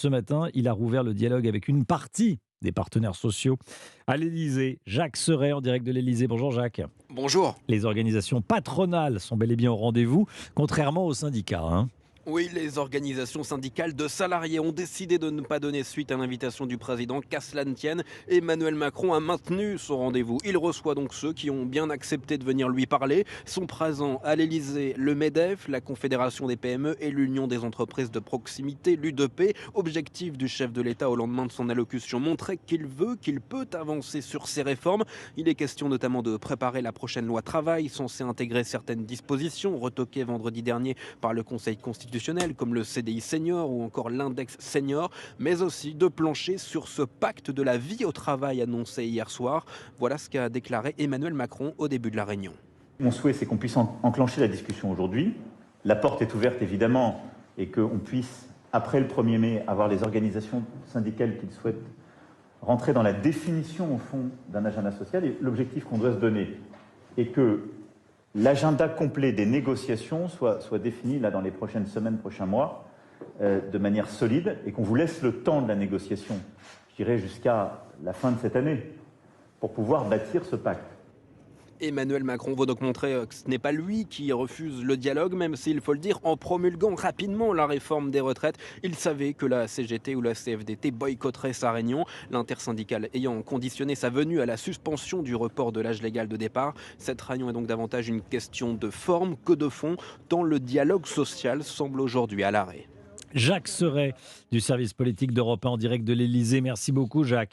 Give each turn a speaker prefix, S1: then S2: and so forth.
S1: Ce matin, il a rouvert le dialogue avec une partie des partenaires sociaux à l'Élysée. Jacques Serret en direct de l'Élysée. Bonjour Jacques.
S2: Bonjour.
S1: Les organisations patronales sont bel et bien au rendez-vous, contrairement aux syndicats, hein.
S2: Oui, les organisations syndicales de salariés ont décidé de ne pas donner suite à l'invitation du président, qu'à cela ne tienne. Emmanuel Macron a maintenu son rendez-vous. Il reçoit donc ceux qui ont bien accepté de venir lui parler. Sont présents à l'Élysée le MEDEF, la Confédération des PME et l'Union des entreprises de proximité, l'UDP. Objectif du chef de l'État au lendemain de son allocution, montrer qu'il veut, qu'il peut avancer sur ces réformes. Il est question notamment de préparer la prochaine loi travail, censée intégrer certaines dispositions retoquées vendredi dernier par le Conseil constitutionnel, comme le CDI senior ou encore l'index senior, mais aussi de plancher sur ce pacte de la vie au travail annoncé hier soir. Voilà ce qu'a déclaré Emmanuel Macron au début de la réunion.
S3: Mon souhait, c'est qu'on puisse enclencher la discussion aujourd'hui. La porte est ouverte, évidemment, et qu'on puisse, après le 1er mai, avoir les organisations syndicales qui souhaitent rentrer dans la définition, au fond, d'un agenda social. Et l'objectif qu'on doit se donner est que l'agenda complet des négociations soit défini là, dans les prochaines semaines, prochains mois, de manière solide, et qu'on vous laisse le temps de la négociation, je dirais jusqu'à la fin de cette année, pour pouvoir bâtir ce pacte.
S2: Emmanuel Macron veut donc montrer que ce n'est pas lui qui refuse le dialogue, même s'il faut le dire, en promulguant rapidement la réforme des retraites. Il savait que la CGT ou la CFDT boycotterait sa réunion, l'intersyndicale ayant conditionné sa venue à la suspension du report de l'âge légal de départ. Cette réunion est donc davantage une question de forme que de fond, tant le dialogue social semble aujourd'hui à l'arrêt.
S1: Jacques Serret du service politique d'Europe 1 en direct de l'Élysée. Merci beaucoup Jacques.